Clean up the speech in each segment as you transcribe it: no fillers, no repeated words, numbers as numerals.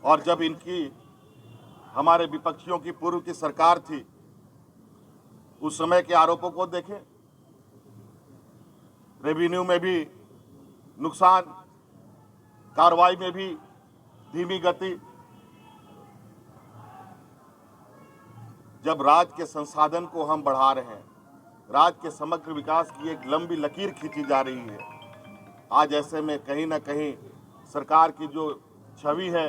और जब इनकी हमारे विपक्षियों की पूर्व की सरकार थी, उस समय के आरोपों को देखें। रेवेन्यू में भी नुकसान, कार्रवाई में भी धीमी गति। जब राज्य के संसाधन को हम बढ़ा रहे हैं, राज्य के समग्र विकास की एक लंबी लकीर खींची जा रही है, आज ऐसे में कहीं ना कहीं सरकार की जो छवि है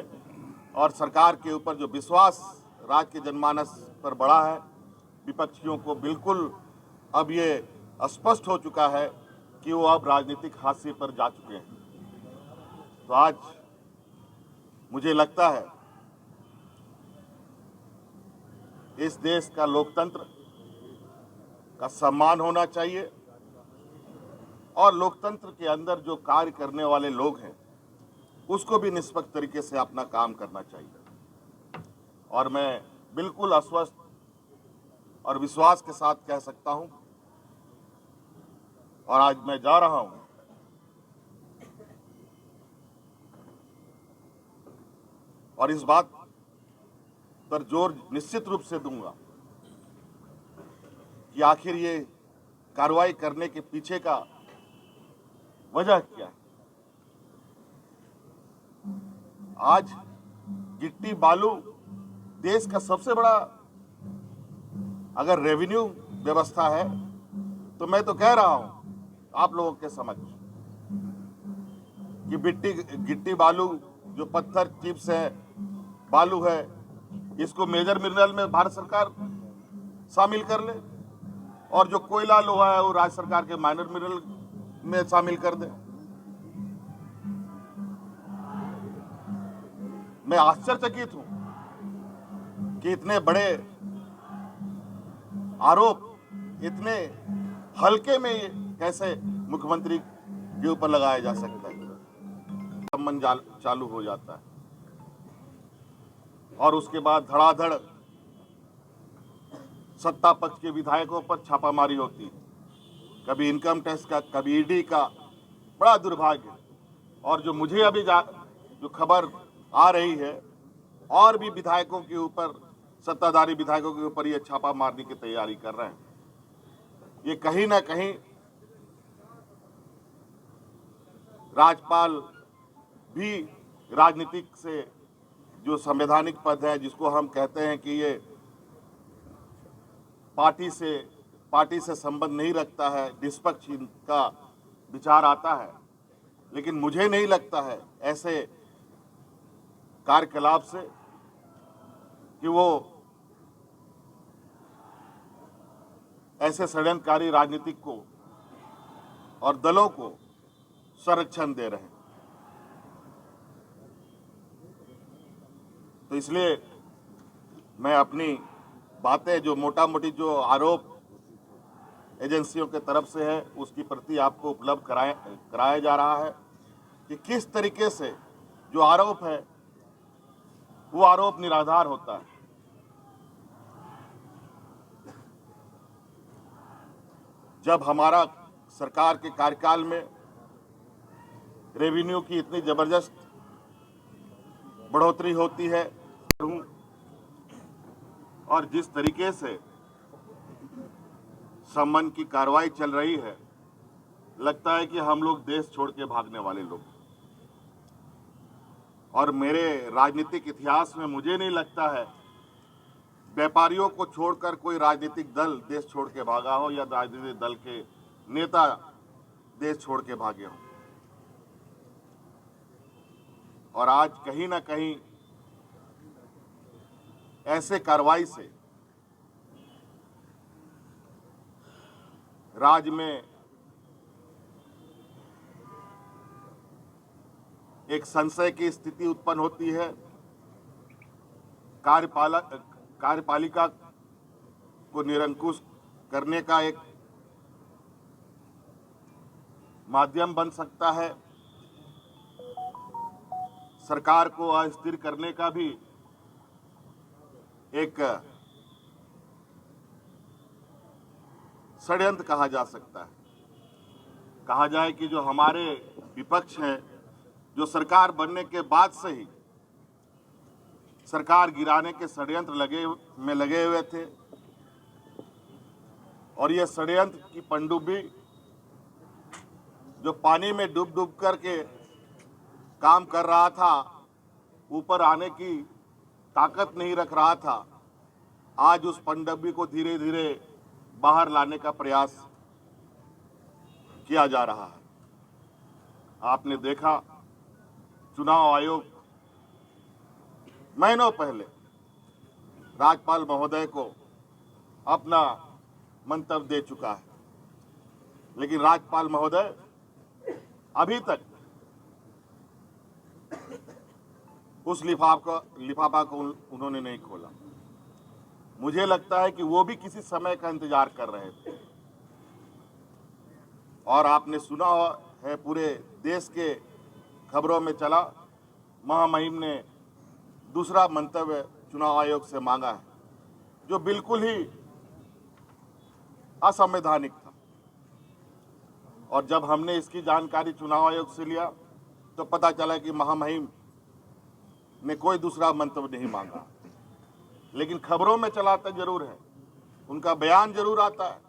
और सरकार के ऊपर जो विश्वास राज्य के जनमानस पर बढ़ा है, विपक्षियों को बिल्कुल अब ये स्पष्ट हो चुका है कि वो अब राजनीतिक हाशिए पर जा चुके हैं। तो आज मुझे लगता है इस देश का लोकतंत्र का सम्मान होना चाहिए और लोकतंत्र के अंदर जो कार्य करने वाले लोग हैं उसको भी निष्पक्ष तरीके से अपना काम करना चाहिए। और मैं बिल्कुल आश्वस्त और विश्वास के साथ कह सकता हूं, और आज मैं जा रहा हूं और इस बात पर जोर निश्चित रूप से दूंगा कि आखिर ये कार्रवाई करने के पीछे का वजह क्या है। आज गिट्टी बालू देश का सबसे बड़ा अगर रेवेन्यू व्यवस्था है, तो मैं तो कह रहा हूं आप लोगों के समक्ष कि गिट्टी बालू जो पत्थर चिप्स है, बालू है, इसको मेजर मिनरल में भारत सरकार शामिल कर ले और जो कोयला लोहा है वो राज्य सरकार के माइनर मिनरल में शामिल कर दे। मैं आश्चर्यचकित हूं कि इतने बड़े आरोप इतने हल्के में कैसे मुख्यमंत्री के ऊपर लगाया जा सकता है। संबंध चालू हो जाता है और उसके बाद धड़ाधड़ सत्ता पक्ष के विधायकों पर छापामारी होती है, कभी इनकम टैक्स का, कभी ईडी का। बड़ा दुर्भाग्य। और जो मुझे अभी जो खबर आ रही है, और भी विधायकों के ऊपर, सत्ताधारी विधायकों के ऊपर ये छापा मारने की तैयारी कर रहे हैं। ये कहीं ना कहीं राज्यपाल भी राजनीतिक से जो संवैधानिक पद है, जिसको हम कहते हैं कि ये पार्टी से संबंध नहीं रखता है, निष्पक्ष का विचार आता है, लेकिन मुझे नहीं लगता है ऐसे कार्यकलाप से कि वो ऐसे षड्यंत्रकारी राजनीतिक को और दलों को संरक्षण दे रहे हैं। तो इसलिए मैं अपनी बातें, जो मोटा मोटी जो आरोप एजेंसियों के तरफ से है, उसकी प्रति आपको उपलब्ध कराया जा रहा है कि किस तरीके से जो आरोप है वो आरोप निराधार होता है। जब हमारा सरकार के कार्यकाल में रेवेन्यू की इतनी जबरदस्त बढ़ोतरी होती है और जिस तरीके से सम्मान की कार्रवाई चल रही है, लगता है कि हम लोग देश छोड़ के भागने वाले लोग। और मेरे राजनीतिक इतिहास में मुझे नहीं लगता है व्यापारियों को छोड़कर कोई राजनीतिक दल देश छोड़ के भागा हो या राजनीतिक दल के नेता देश छोड़ के भागे हों। और आज कहीं ना कहीं ऐसे कार्रवाई से राज्य में एक संशय की स्थिति उत्पन्न होती है। कार्यपालिका को निरंकुश करने का एक माध्यम बन सकता है, सरकार को अस्थिर करने का भी एक षड्यंत्र कहा जा सकता है। कहा जाए कि जो हमारे विपक्ष हैं, जो सरकार बनने के बाद से ही सरकार गिराने के षड्यंत्र लगे हुए थे और ये षड्यंत्र की पनडुब्बी जो पानी में डूब डूब करके काम कर रहा था, ऊपर आने की ताकत नहीं रख रहा था, आज उस पनडुब्बी को धीरे धीरे बाहर लाने का प्रयास किया जा रहा है। आपने देखा चुनाव आयोग महीनों पहले राज्यपाल महोदय को अपना मंतव्य दे चुका है, लेकिन राज्यपाल महोदय अभी तक उस लिफाफा को उन्होंने नहीं खोला। मुझे लगता है कि वो भी किसी समय का इंतजार कर रहे थे। और आपने सुना है, पूरे देश के खबरों में चला, महामहिम ने दूसरा मंतव्य चुनाव आयोग से मांगा है, जो बिल्कुल ही असंवैधानिक था। और जब हमने इसकी जानकारी चुनाव आयोग से लिया तो पता चला कि महामहिम ने कोई दूसरा मंतव्य नहीं मांगा, लेकिन खबरों में चलाते जरूर है, उनका बयान जरूर आता है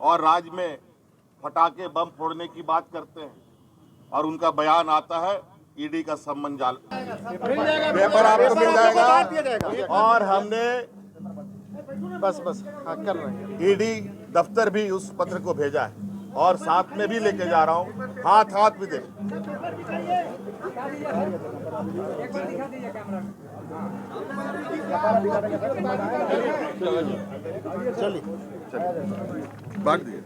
और राज्य में फटाके बम फोड़ने की बात करते हैं और उनका बयान आता है ईडी का सम्मन जाल। पेपर आपको मिल जाएगा और हमने बस हाँ कर रहे हैं। ईडी दफ्तर भी उस पत्र को भेजा है और साथ में भी लेके जा रहा हूँ, हाथ भी दे। चलिए बांट दिए।